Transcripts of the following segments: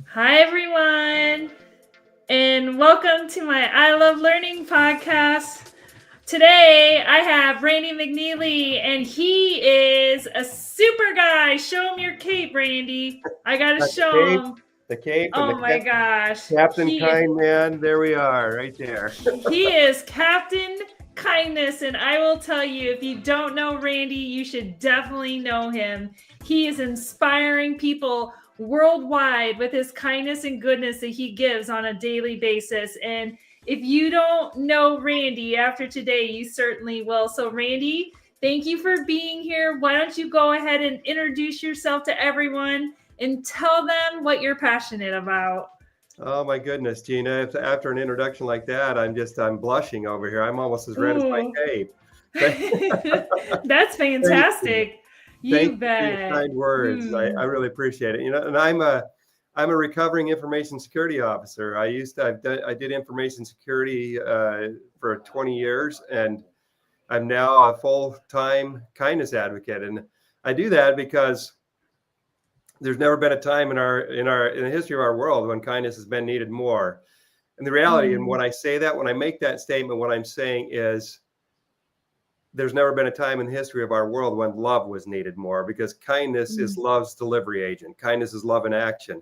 Hi, everyone, and welcome to my I Love Learning podcast. Today, I have Randy McNeely, and he is a super guy. Show him your cape, Randy. I got to Got show him. the cape, and Oh my gosh. Captain Kind Man. There we are, right there. He is Captain Kindness, and I will tell you, if you don't know Randy, you should definitely know him. He is inspiring people worldwide with his kindness and goodness that he gives on a daily basis. And if you don't know Randy after today, you certainly will. So, Randy, thank you for being here. Why don't you go ahead and introduce yourself to everyone and tell them what you're passionate about? Oh my goodness, Gina! After an introduction like that, I'm blushing over here. I'm almost as red as my Ooh. cape. That's Thank you. fantastic. Thank You you for your bet. kind words. I really appreciate it. And I'm a recovering information security officer. I did information security for 20 years, and I'm now a full-time kindness advocate. And I do that because there's never been a time in the history of our world when kindness has been needed more. And the reality, and when I say that, when I make that statement, what I'm saying is there's never been a time in the history of our world when love was needed more, because kindness is love's delivery agent. Kindness is love in action.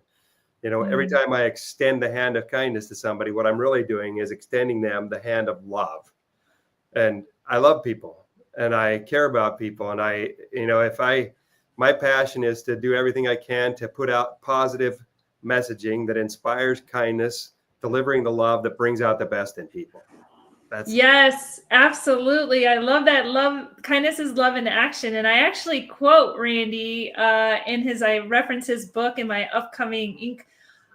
Every time I extend the hand of kindness to somebody, what I'm really doing is extending them the hand of love. And I love people, and I care about people. And my passion is to do everything I can to put out positive messaging that inspires kindness, delivering the love that brings out the best in people. Yes, absolutely. I love that. Kindness is love in action. And I actually quote Randy I reference his book in my upcoming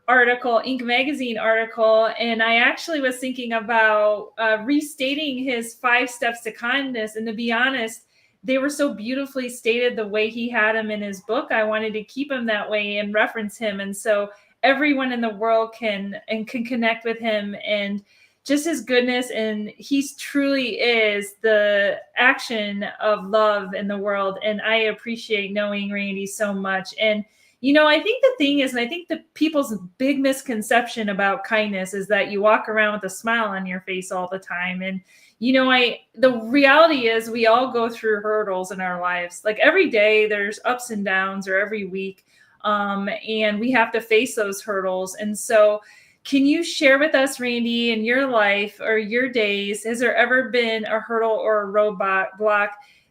Inc. magazine article. And I actually was thinking about restating his 5 steps to kindness. And to be honest, they were so beautifully stated the way he had them in his book. I wanted to keep him that way and reference him. And so everyone in the world can connect with him and just his goodness. And he truly is the action of love in the world. And I appreciate knowing Randy so much. And I think the thing is, and I think the people's big misconception about kindness is that you walk around with a smile on your face all the time. And the reality is we all go through hurdles in our lives. Like every day there's ups and downs, or every week. And we have to face those hurdles. And so can you share with us, Randy, in your life or your days, has there ever been a hurdle or a roadblock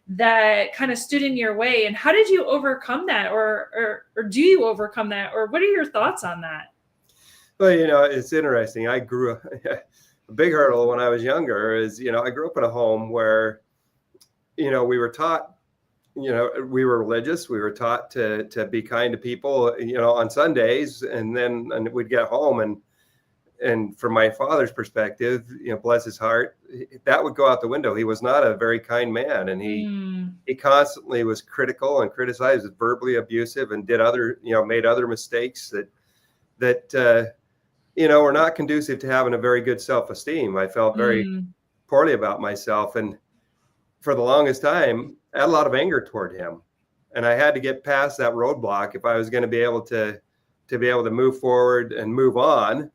that kind of stood in your way, and how did you overcome that, or do you overcome that, or what are your thoughts on that? Well, it's interesting. I grew up a big hurdle when I was younger is, I grew up in a home where, we were taught, we were religious. We were taught to be kind to people, on Sundays, and we'd get home, and from my father's perspective, bless his heart, that would go out the window. He was not a very kind man, and he constantly was critical and criticized, was verbally abusive, and made other mistakes that were not conducive to having a very good self-esteem. I felt very poorly about myself, and for the longest time, I had a lot of anger toward him, and I had to get past that roadblock if I was going to be able to move forward and move on.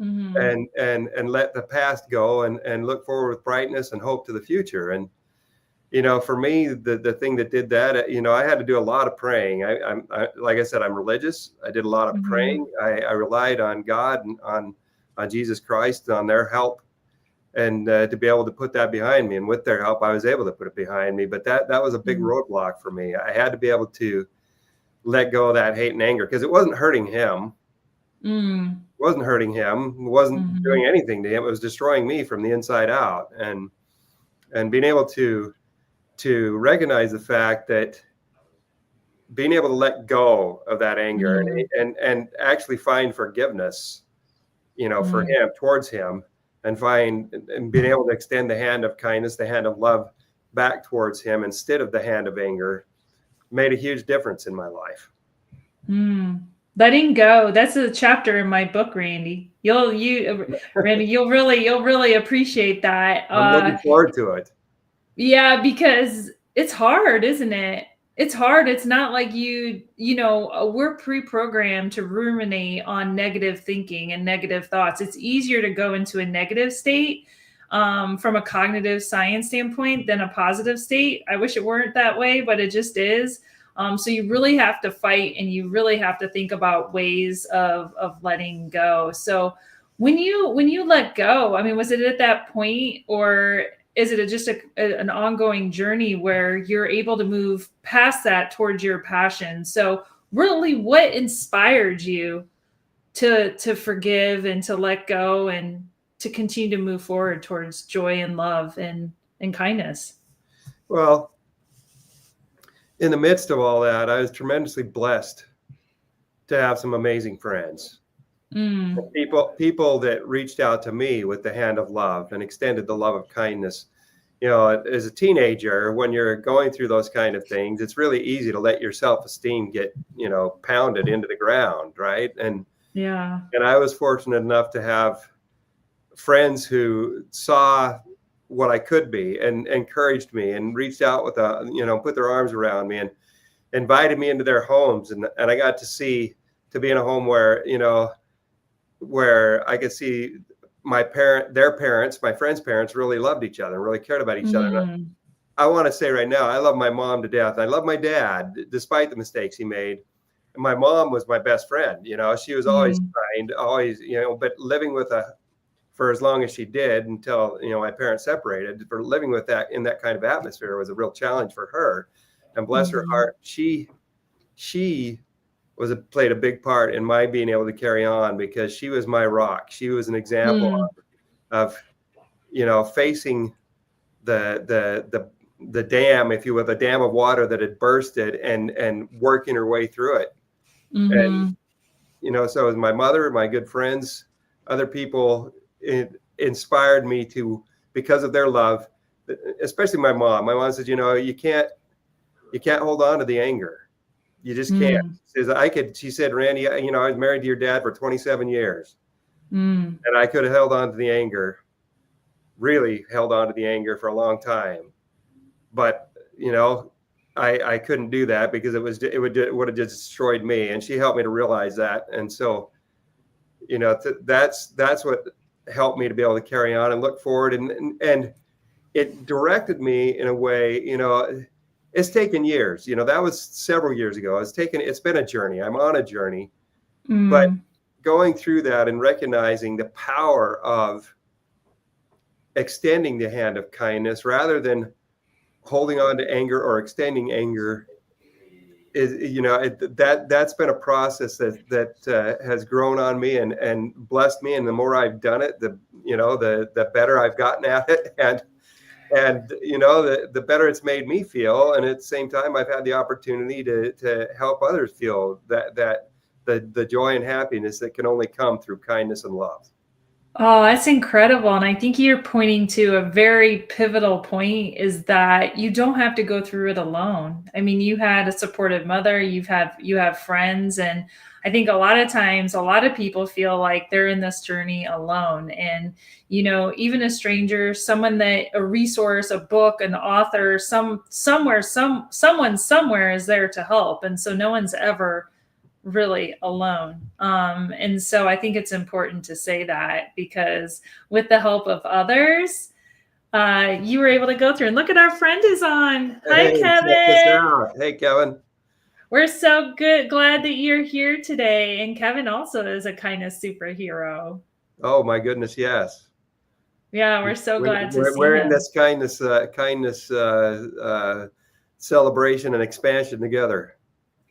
And let the past go and look forward with brightness and hope to the future. And for me, the thing that did that, I had to do a lot of praying. I like I said, I'm religious. I did a lot of praying. I relied on God and on Jesus Christ, on their help, and to be able to put that behind me. And with their help, I was able to put it behind me. But that was a big roadblock for me. I had to be able to let go of that hate and anger, because it wasn't hurting him. It wasn't hurting him. It wasn't doing anything to him. It was destroying me from the inside out. And being able to recognize the fact that being able to let go of that anger and actually find forgiveness, for him, towards him, and being able to extend the hand of kindness, the hand of love back towards him instead of the hand of anger, made a huge difference in my life. Letting go. That's a chapter in my book, Randy. Randy, you'll really appreciate that. I'm looking forward to it. Yeah, because it's hard, isn't it? It's hard. It's not like we're pre-programmed to ruminate on negative thinking and negative thoughts. It's easier to go into a negative state from a cognitive science standpoint than a positive state. I wish it weren't that way, but it just is. So you really have to fight, and you really have to think about ways of letting go. So when you let go, I mean, was it at that point, or is it just an ongoing journey where you're able to move past that towards your passion? So really, what inspired you to forgive and to let go and to continue to move forward towards joy and love and kindness? Well, in the midst of all that, I was tremendously blessed to have some amazing friends. Mm, People that reached out to me with the hand of love and extended the love of kindness. As a teenager, when you're going through those kind of things, it's really easy to let your self-esteem get, pounded into the ground, right? yeah. And I was fortunate enough to have friends who saw what I could be and encouraged me and reached out with put their arms around me and invited me into their homes. And I got to be in a home where I could see their parents, my friends' parents really loved each other, really cared about each other. Mm, I want to say right now, I love my mom to death. I love my dad, despite the mistakes he made. And my mom was my best friend. She was always mm, kind, always, but living with for as long as she did until, my parents separated, for living with that in that kind of atmosphere was a real challenge for her. And bless her mhm, heart, she played a big part in my being able to carry on, because she was my rock. She was an example mm, of facing the dam, if you will, the dam of water that had bursted, and working her way through it. And mhm, so as my mother, my good friends, other people, it inspired me to, because of their love, especially my mom. My mom said, you can't hold on to the anger. You just can't. mm, She said, Randy, I was married to your dad for 27 years, mm, and I could have held on to the anger, really held on to the anger for a long time. But, I couldn't do that, because it would have just destroyed me. And she helped me to realize that. And so, that's what helped me to be able to carry on and look forward. And it directed me in a way, it's taken years, that was several years ago. It's been a journey. I'm on a journey, but mm, going through that and recognizing the power of extending the hand of kindness rather than holding on to anger or extending anger is, that's been a process that has grown on me and blessed me. And the more I've done it, the better I've gotten at it. And the better it's made me feel. And at the same time, I've had the opportunity to help others feel that the joy and happiness that can only come through kindness and love. Oh, that's incredible. And I think you're pointing to a very pivotal point, is that you don't have to go through it alone. I mean, you had a supportive mother, you have friends, and I think a lot of times a lot of people feel like they're in this journey alone. And even a stranger, a resource, a book, an author, someone somewhere is there to help. And so no one's ever really alone. And so I think it's important to say that, because with the help of others, you were able to go through. And look at, our friend is on. Hi, Hey, check this Kevin. out. Hey, Kevin. We're so glad that you're here today. And Kevin also is a kindness superhero. Oh my goodness, yes. Yeah, we're so glad to see We're in him. this kindness celebration and expansion together.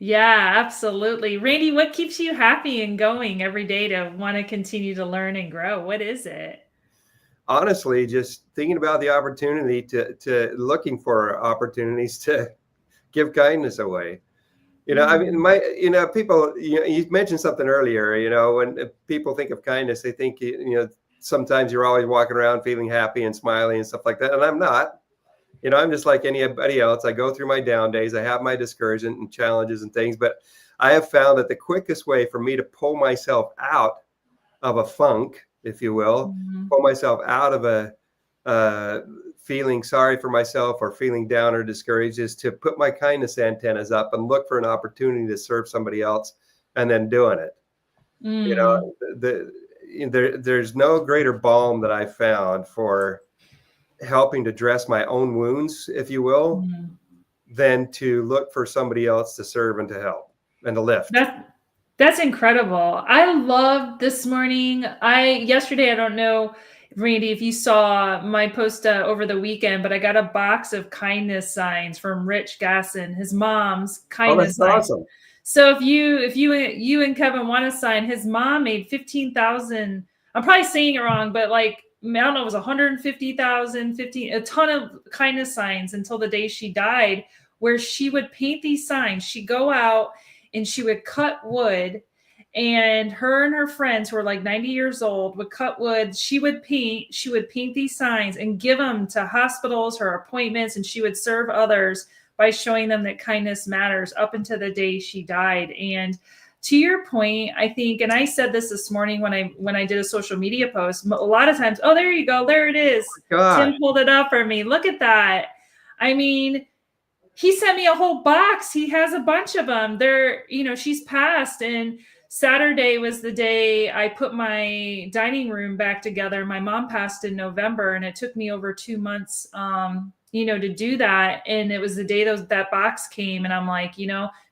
Yeah, absolutely. Randy, what keeps you happy and going every day to want to continue to learn and grow? What is it? Honestly, just thinking about the opportunity to looking for opportunities to give kindness away. I mean, Mm, people, you mentioned something earlier, when people think of kindness, they think, sometimes you're always walking around feeling happy and smiling and stuff like that. And I'm not. I'm just like anybody else. I go through my down days. I have my discouragement and challenges and things, but I have found that the quickest way for me to pull myself out of a funk, if you will, mhm, pull myself out of a feeling sorry for myself or feeling down or discouraged is to put my kindness antennas up and look for an opportunity to serve somebody else and then doing it. You know, there's no greater balm that I found for helping to dress my own wounds, if you will, than to look for somebody else to serve and to help and to lift. That's incredible. I love this morning. Yesterday, I don't know, Randy, if you saw my post over the weekend, but I got a box of kindness signs from Rich Gasson, his mom's kindness signs. Awesome. So if you and Kevin want to sign, his mom made 15,000. I'm probably saying it wrong, but like, I don't know, it was 150,000, a ton of kindness signs until the day she died, where she would paint these signs. She'd go out and she would cut wood, and her friends who were like 90 years old would cut wood. She would paint these signs and give them to hospitals, her appointments, and she would serve others by showing them that kindness matters up until the day she died. And to your point, I think, and I said this morning when I did a social media post, a lot of times, oh, there you go, there it is. Tim pulled it up for me. Look at that. I mean, he sent me a whole box. He has a bunch of them. They're, she's passed. And Saturday was the day I put my dining room back together. My mom passed in November, and it took me over 2 months, to do that. And it was the day that box came, and I'm like,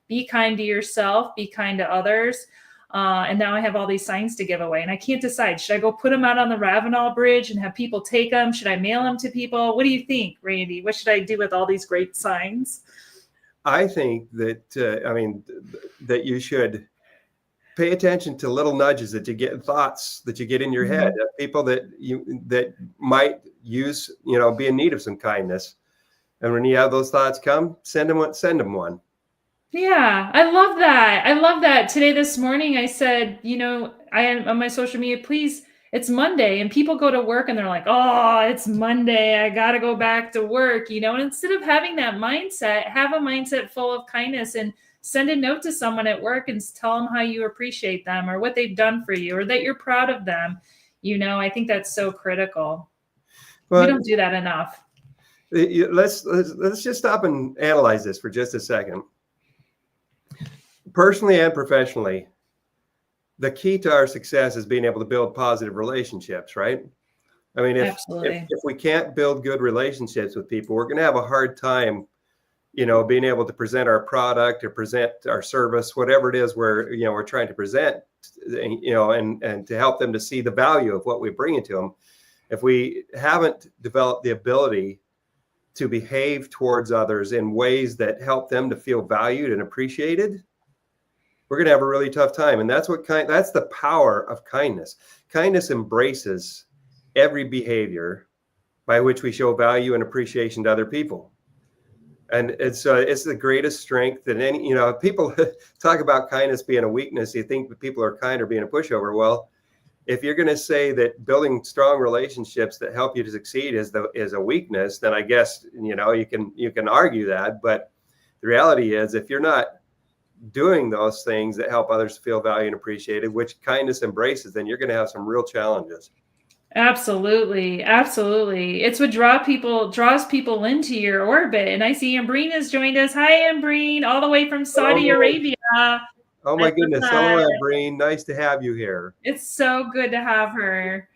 be kind to yourself, be kind to others. And now I have all these signs to give away, and I can't decide. Should I go put them out on the Ravenel Bridge and have people take them? Should I mail them to people? What do you think, Randy? What should I do with all these great signs? I think that, that you should pay attention to little nudges that you get, thoughts that you get in your head, people that might use, be in need of some kindness. And when you have those thoughts come, send them one. Yeah, I love that. This morning, I said, I am on my social media, please, it's Monday, and people go to work and they're like, oh, it's Monday, I got to go back to work, and instead of having that mindset, have a mindset full of kindness and send a note to someone at work and tell them how you appreciate them or what they've done for you or that you're proud of them. I think that's so critical. Well, we don't do that enough. Let's just stop and analyze this for just a second. Personally and professionally, the key to our success is being able to build positive relationships, right? I mean, if we can't build good relationships with people, we're going to have a hard time, being able to present our product or present our service, whatever it is we're trying to present, and to help them to see the value of what we bring into them. If we haven't developed the ability to behave towards others in ways that help them to feel valued and appreciated, we're going to have a really tough time. And that's that's the power of kindness. Kindness embraces every behavior by which we show value and appreciation to other people. And it's the greatest strength that any, people talk about kindness being a weakness. You think that people are kind or being a pushover. Well, if you're going to say that building strong relationships that help you to succeed is a weakness, then I guess, you can argue that. But the reality is, if you're not doing those things that help others feel valued and appreciated, which kindness embraces, then you're going to have some real challenges. Absolutely. It's what draws people into your orbit. And I see Ambreen has joined us. Hi, Ambreen, all the way from Saudi Arabia. Oh my goodness. Hello, Ambreen. Nice to have you here. It's so good to have her.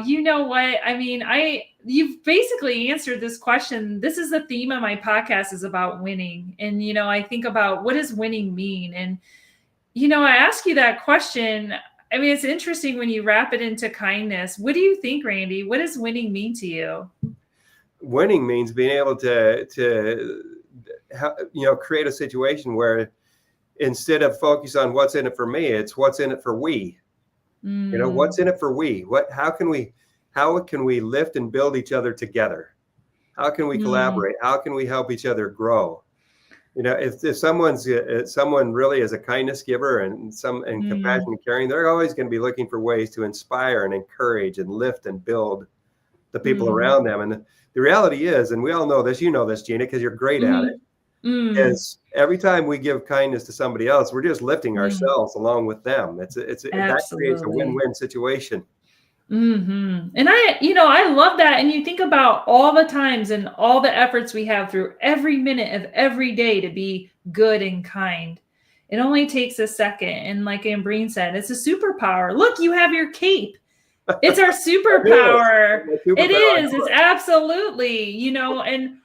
You know what? I mean, you've basically answered this question. This is the theme of my podcast, is about winning. And, I think about, what does winning mean? And, I ask you that question. I mean, it's interesting when you wrap it into kindness. What do you think, Randy? What does winning mean to you? Winning means being able to create a situation where instead of focus on what's in it for me, it's what's in it for we. What's in it for we? How can we lift and build each other together? How can we collaborate? How can we help each other grow? If someone really is a kindness giver and compassion and caring, they're always going to be looking for ways to inspire and encourage and lift and build the people around them. And the reality is, and we all know this, Gina, because you're great at it, is every time we give kindness to somebody else, we're just lifting ourselves along with them. That creates a win-win situation. And I love that. And you think about all the times and all the efforts we have through every minute of every day to be good and kind. It only takes a second. And like Ambreen said, it's a superpower. Look, you have your cape. It's our superpower. It is. It's absolutely, and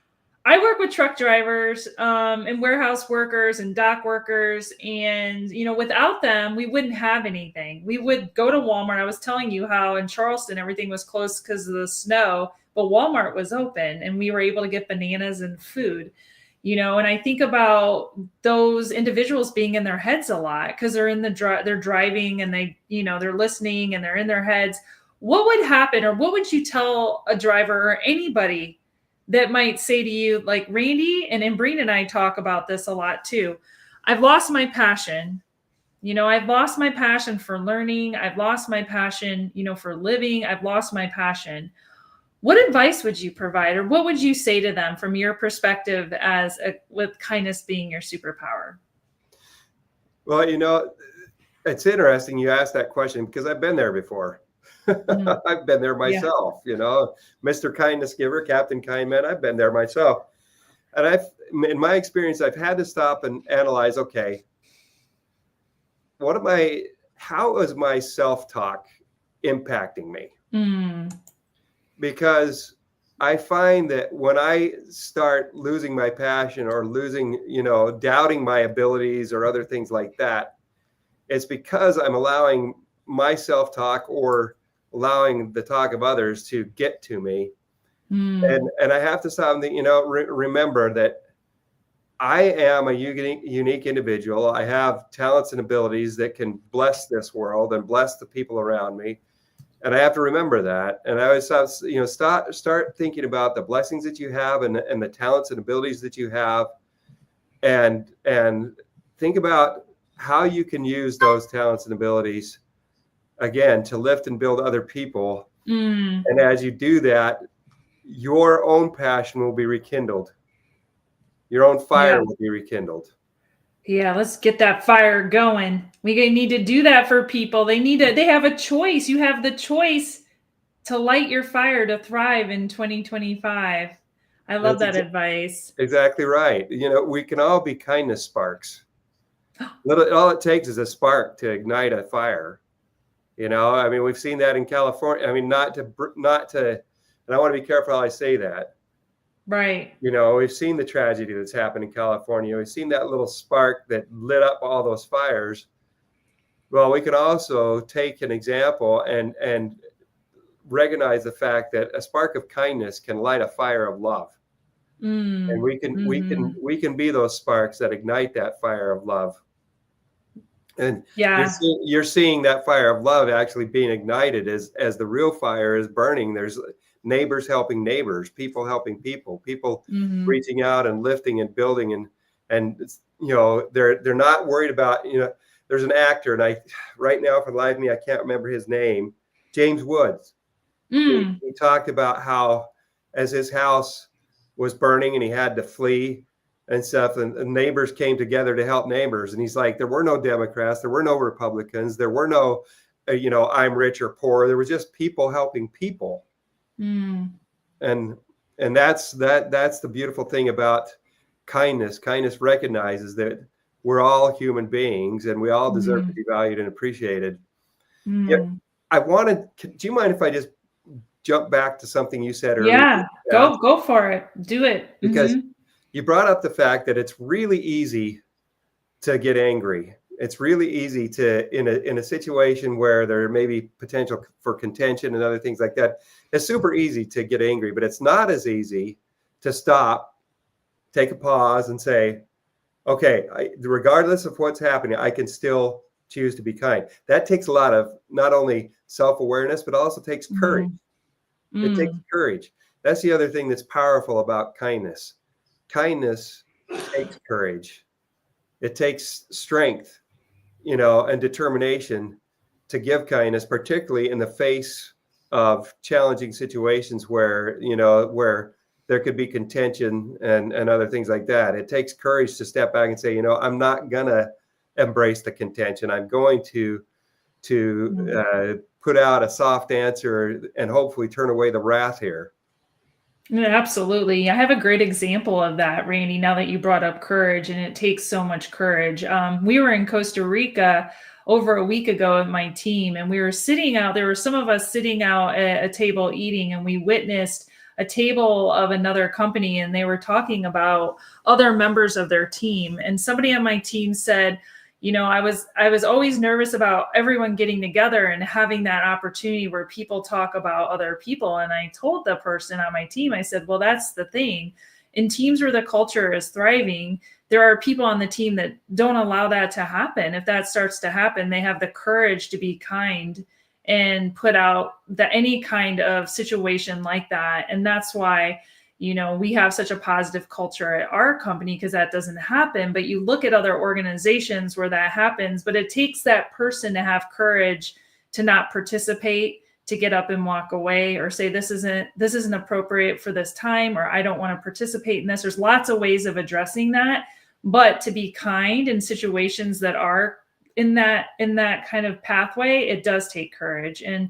I work with truck drivers and warehouse workers and dock workers. And, without them, we wouldn't have anything. We would go to Walmart. I was telling you how in Charleston, everything was closed because of the snow, but Walmart was open and we were able to get bananas and food. And I think about those individuals being in their heads a lot because they're they're driving and they're listening and they're in their heads. What would happen, or what would you tell a driver or anybody that might say to you, like Randy and Ambreen and I talk about this a lot too. I've lost my passion. I've lost my passion for learning. I've lost my passion, for living. I've lost my passion. What advice would you provide, or what would you say to them from your perspective with kindness being your superpower? Well, it's interesting you asked that question because I've been there before. I've been there myself, Mr. Kindness Giver, Captain Kind Man. I've been there myself. And in my experience, I've had to stop and analyze, okay, how is my self-talk impacting me? Because I find that when I start losing my passion or doubting my abilities or other things like that, it's because I'm allowing my self-talk or allowing the talk of others to get to me. And I have to stop and remember that I am a unique individual. I have talents and abilities that can bless this world and bless the people around me. And I have to remember that. And I always start thinking about the blessings that you have and the talents and abilities that you have, and think about how you can use those talents and abilities again to lift and build other people. And as you do that, your own passion will be rekindled. Your own fire will be rekindled. Yeah, let's get that fire going. We need to do that for people. They have a choice. You have the choice to light your fire to thrive in 2025. I love that advice. Exactly right. We can all be kindness sparks. All it takes is a spark to ignite a fire. We've seen that in California. Not to, and I want to be careful how I say that. Right. We've seen the tragedy that's happened in California. We've seen that little spark that lit up all those fires. Well, we can also take an example and recognize the fact that a spark of kindness can light a fire of love. And we can be those sparks that ignite that fire of love. And you're seeing that fire of love actually being ignited as the real fire is burning. There's neighbors helping neighbors, people helping people reaching out and lifting and building. And they're not worried about, there's an actor, and right now for the life of me, I can't remember his name, James Woods. He talked about how as his house was burning and he had to flee and stuff, and neighbors came together to help neighbors. And he's like, there were no Democrats, there were no Republicans, there were no, I'm rich or poor. There was just people helping people. And that's the beautiful thing about kindness. Kindness recognizes that we're all human beings and we all deserve to be valued and appreciated. Yeah, do you mind if I just jump back to something you said earlier? Yeah, go for it. Do it. Because you brought up the fact that it's really easy to get angry. It's really easy to, in a situation where there may be potential for contention and other things like that, it's super easy to get angry, but it's not as easy to stop, take a pause and say, okay, regardless of what's happening, I can still choose to be kind. That takes a lot of not only self-awareness, but also takes courage. It takes courage. That's the other thing that's powerful about kindness. Kindness takes courage. It takes strength, and determination to give kindness, particularly in the face of challenging situations where there could be contention and other things like that. It takes courage to step back and say, I'm not gonna embrace the contention. I'm going to put out a soft answer and hopefully turn away the wrath here. Yeah, absolutely. I have a great example of that, Randy, now that you brought up courage, and it takes so much courage. We were in Costa Rica over a week ago with my team, and we were sitting out. There were some of us sitting out at a table eating, and we witnessed a table of another company, and they were talking about other members of their team. And somebody on my team said, I was always nervous about everyone getting together and having that opportunity where people talk about other people. And I told the person on my team, I said, well, that's the thing. In teams where the culture is thriving, there are people on the team that don't allow that to happen. If that starts to happen, they have the courage to be kind and put out any kind of situation like that. And that's why we have such a positive culture at our company, because that doesn't happen. But you look at other organizations where that happens, but it takes that person to have courage to not participate, to get up and walk away, or say, this isn't appropriate for this time, or I don't want to participate in this. There's lots of ways of addressing that, but to be kind in situations that are in that kind of pathway, it does take courage. And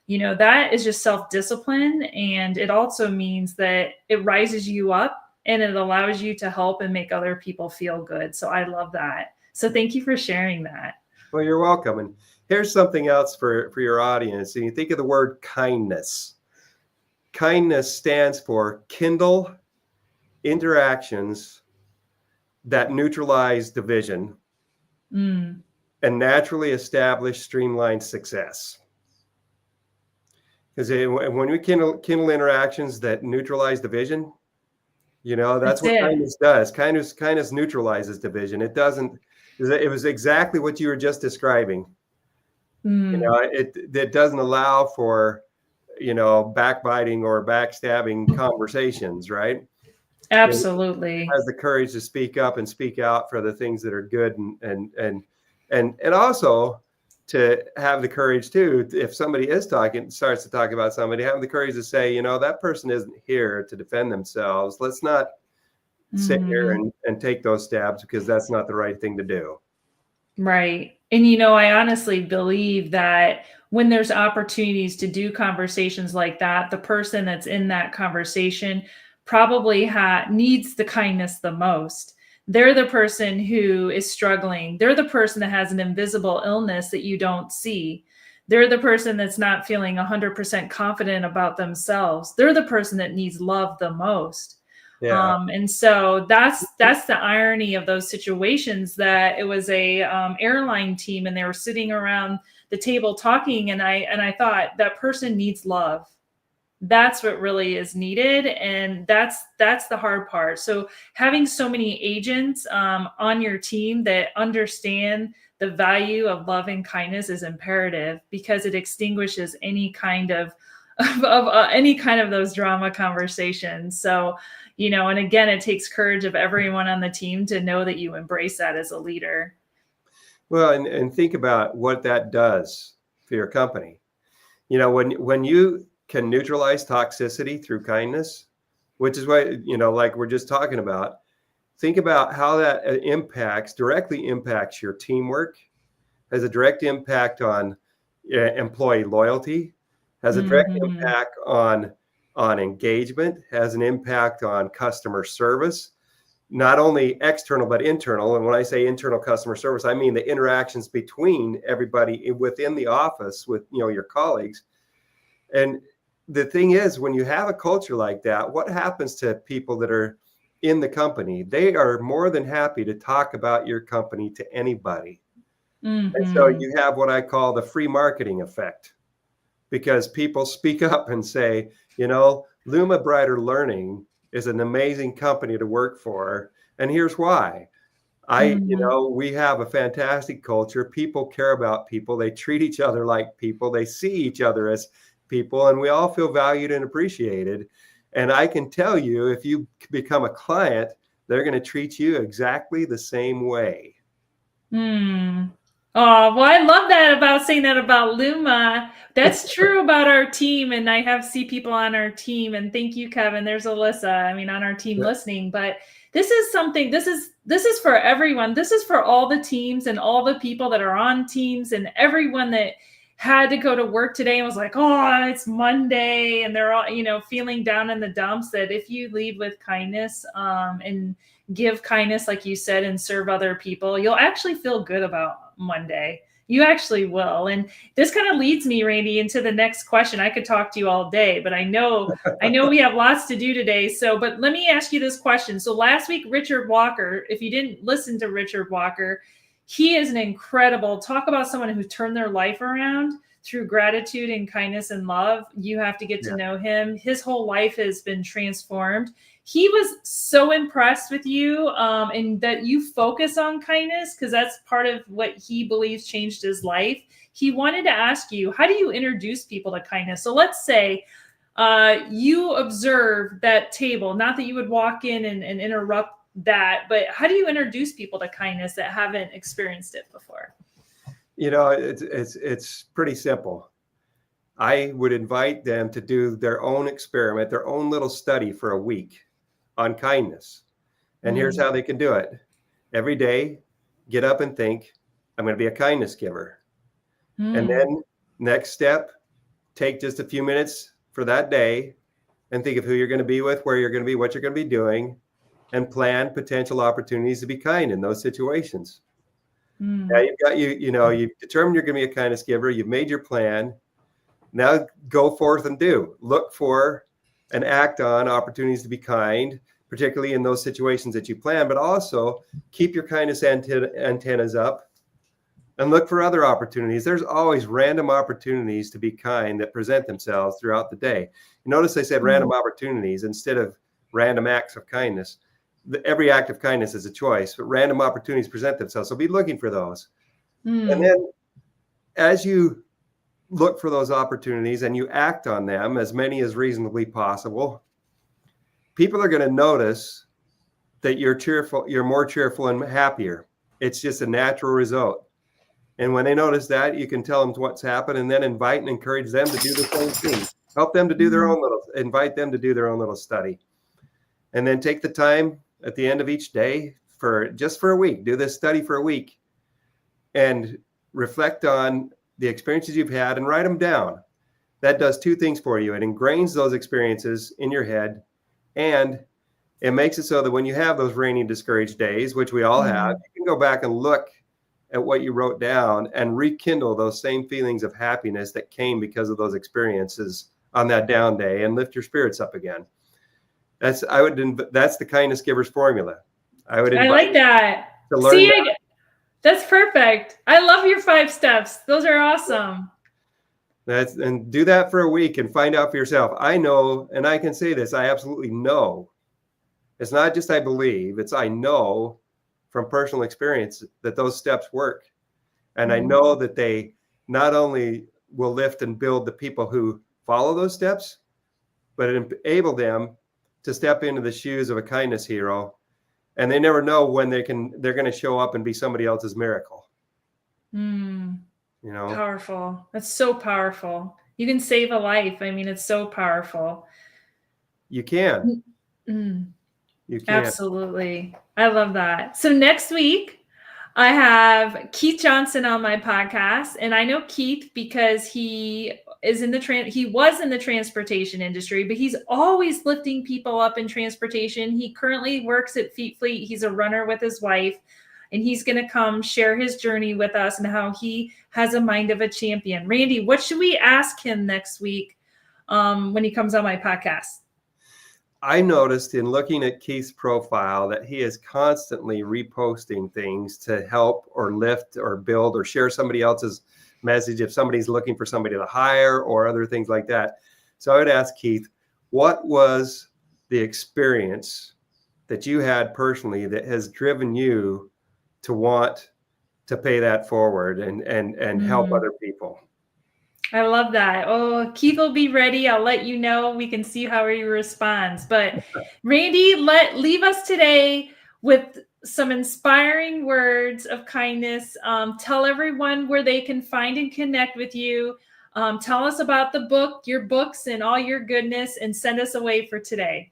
that is just self-discipline. And it also means that it rises you up and it allows you to help and make other people feel good. So I love that. So thank you for sharing that. Well, you're welcome. And here's something else for your audience. And you think of the word kindness. Kindness stands for kindle interactions that neutralize division and naturally establish streamlined success. Because when we kindle interactions that neutralize division, that's what kindness does. Kindness neutralizes division. It doesn't. It was exactly what you were just describing. It doesn't allow for backbiting or backstabbing conversations, right? Absolutely. It has the courage to speak up and speak out for the things that are good, and also to have the courage too, if somebody starts to talk about somebody, have the courage to say, that person isn't here to defend themselves. Let's not sit here and take those stabs, because that's not the right thing to do. Right. And, I honestly believe that when there's opportunities to do conversations like that, the person that's in that conversation probably needs the kindness the most. They're the person who is struggling. They're the person that has an invisible illness that you don't see. They're the person that's not feeling 100% confident about themselves. They're the person that needs love the most. Yeah. And so that's the irony of those situations, that it was a airline team, and they were sitting around the table talking, and I thought, that person needs love. That's what really is needed. And that's the hard part. So having so many agents on your team that understand the value of love and kindness is imperative, because it extinguishes any kind of those drama conversations. So, and again, it takes courage of everyone on the team to know that you embrace that as a leader. Well, and think about what that does for your company. When you can neutralize toxicity through kindness, which is what, like we're just talking about, think about how that directly impacts your teamwork, has a direct impact on employee loyalty, has a direct impact on engagement, has an impact on customer service, not only external, but internal. And when I say internal customer service, I mean the interactions between everybody within the office with, your colleagues. And the thing is, when you have a culture like that, what happens to people that are in the company? They are more than happy to talk about your company to anybody. And so you have what I call the free marketing effect, because people speak up and say, Luma Brighter Learning is an amazing company to work for. And here's why. We have a fantastic culture. People care about people. They treat each other like people. They see each other as people, and we all feel valued and appreciated. And I can tell you, if you become a client, they're going to treat you exactly the same way. Oh, well, I love that about saying that about Luma. That's true about our team. And I see people on our team, and thank you, Kevin. There's Alyssa, on our team listening. But this is something, this is for everyone. This is for all the teams and all the people that are on teams, and everyone that had to go to work today and was like, oh, it's Monday, and they're all, feeling down in the dumps, that if you lead with kindness, and give kindness, like you said, and serve other people, you'll actually feel good about Monday. You actually will. And this kind of leads me, Randy, into the next question. I could talk to you all day, but I know we have lots to do today. So, but let me ask you this question. So last week, Richard Walker, if you didn't listen to Richard Walker, he is an incredible, talk about someone who turned their life around through gratitude and kindness and love. You have to get to know him. His whole life has been transformed. He was so impressed with you, and that you focus on kindness, because that's part of what he believes changed his life. He wanted to ask you, how do you introduce people to kindness? So let's say you observe that table, not that you would walk in and interrupt that, but how do you introduce people to kindness that haven't experienced it before? It's pretty simple. I would invite them to do their own experiment, their own little study for a week on kindness. And here's how they can do it. Every day, get up and think, I'm going to be a kindness giver. And then next step, take just a few minutes for that day and think of who you're going to be with, where you're going to be, what you're going to be doing, and plan potential opportunities to be kind in those situations. Now you've determined you're going to be a kindness giver. You've made your plan. Now go forth and look for and act on opportunities to be kind, particularly in those situations that you plan, but also keep your kindness antennas up and look for other opportunities. There's always random opportunities to be kind that present themselves throughout the day. You notice I said random opportunities instead of random acts of kindness. Every act of kindness is a choice, but random opportunities present themselves. So be looking for those. And then as you look for those opportunities and you act on them, as many as reasonably possible, people are going to notice that you're more cheerful and happier. It's just a natural result. And when they notice that, you can tell them what's happened and then invite and encourage them to do the same thing. Help them to do invite them to do their own little study. And then take the time at the end of each day for a week, do this study for a week and reflect on the experiences you've had and write them down. That does two things for you. It ingrains those experiences in your head, and it makes it so that when you have those rainy, discouraged days, which we all have, you can go back and look at what you wrote down and rekindle those same feelings of happiness that came because of those experiences on that down day and lift your spirits up again. That's the kindness giver's formula. I like that. To learn that's perfect. I love your 5 steps. Those are awesome. And do that for a week and find out for yourself. I know, and I can say this, I absolutely know. It's not just I believe, it's I know from personal experience that those steps work. And I know that they not only will lift and build the people who follow those steps, but enable them to step into the shoes of a kindness hero. And they never know when they're going to show up and be somebody else's miracle. Powerful. That's so powerful. You can save a life. I mean, it's so powerful. You can. You can. Absolutely. I love that. So next week, I have Keith Johnson on my podcast, and I know Keith because he was in the transportation industry, but he's always lifting people up in transportation. He currently works at Feet Fleet. He's a runner with his wife, and he's going to come share his journey with us and how he has a mind of a champion. Randy, what should we ask him next week when he comes on my podcast? I noticed in looking at Keith's profile that he is constantly reposting things to help or lift or build or share somebody else's message if somebody's looking for somebody to hire or other things like that. So I would ask Keith, what was the experience that you had personally that has driven you to want to pay that forward and help other people? I love that. Oh, Keith will be ready. I'll let you know. We can see how he responds. But Randy, leave us today with some inspiring words of kindness. Tell everyone where they can find and connect with you. Tell us about the book, your books, and all your goodness, and send us away for today.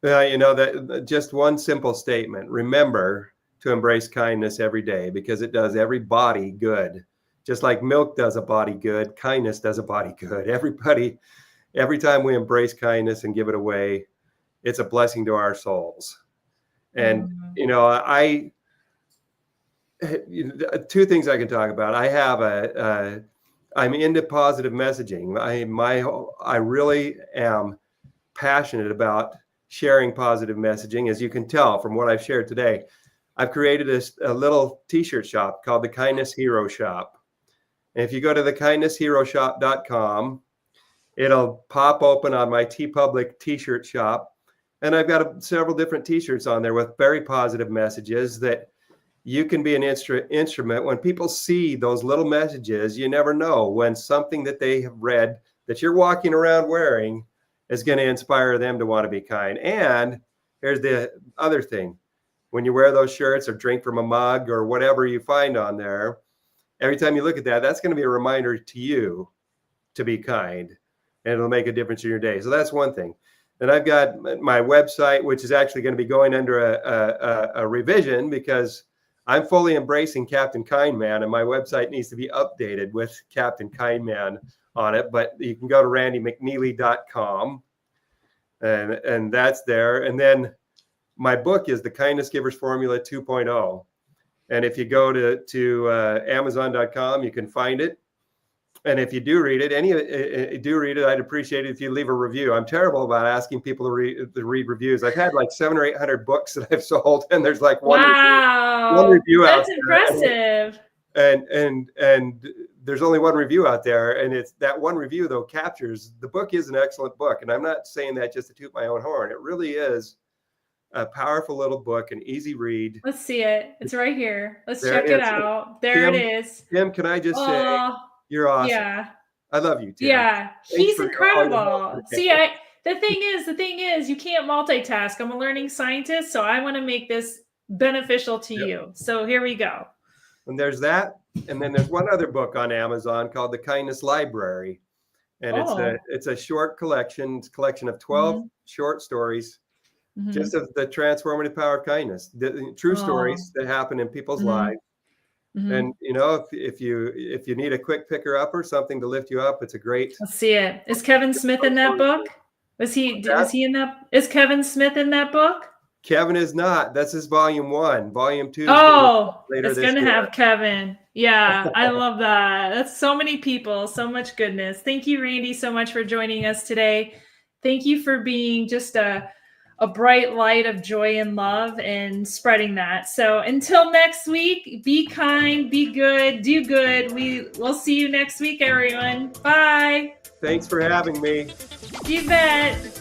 That just one simple statement. Remember to embrace kindness every day because it does everybody good. Just like milk does a body good, kindness does a body good. Every time we embrace kindness and give it away, it's a blessing to our souls. And, you know, two things I can talk about. I have I'm into positive messaging. I really am passionate about sharing positive messaging, as you can tell from what I've shared today. I've created a little t-shirt shop called the Kindness Hero Shop. And if you go to thekindnessheroshop.com, it'll pop open on my TeePublic t-shirt shop. And I've got several different t-shirts on there with very positive messages that you can be an instrument. When people see those little messages, you never know when something that they have read that you're walking around wearing is going to inspire them to want to be kind. And here's the other thing. When you wear those shirts or drink from a mug or whatever you find on there, every time you look at that, that's going to be a reminder to you to be kind, and it'll make a difference in your day. So that's one thing. Then I've got my website, which is actually going to be going under a revision because I'm fully embracing Captain Kindman, and my website needs to be updated with Captain Kindman on it. But you can go to randymcneely.com, and that's there. And then my book is The Kindness Giver's Formula 2.0. And if you go to Amazon.com, you can find it. And if you do read it, I'd appreciate it if you leave a review. I'm terrible about asking people to read reviews. I've had like 700 or 800 books that I've sold, and there's like one review out there. That's impressive. And there's only one review out there, and it's that one review though captures the book is an excellent book. And I'm not saying that just to toot my own horn. It really is a powerful little book, an easy read. Let's see it. It's right here. Let's check it out. There it is. Tim, can I just say, you're awesome. Yeah. I love you, Tim. Yeah. He's incredible. See, the thing is, you can't multitask. I'm a learning scientist, so I want to make this beneficial to you. So here we go. And there's that. And then there's one other book on Amazon called The Kindness Library. And it's a short collection. It's a collection of 12 short stories, just of the transformative power of kindness, the true stories that happen in people's lives. And you know, if you need a quick picker up or something to lift you up, it's a great. Let's see it. Is Kevin Smith in that book? Was he in that? Is Kevin Smith in that book? Kevin is not. That's his volume 1. Volume 2. It's going to have Kevin. Yeah, I love that. That's so many people, so much goodness. Thank you, Randy, so much for joining us today. Thank you for being just a bright light of joy and love and spreading that. So until next week, be kind, be good, do good. We'll see you next week, everyone. Bye. Thanks for having me. You bet.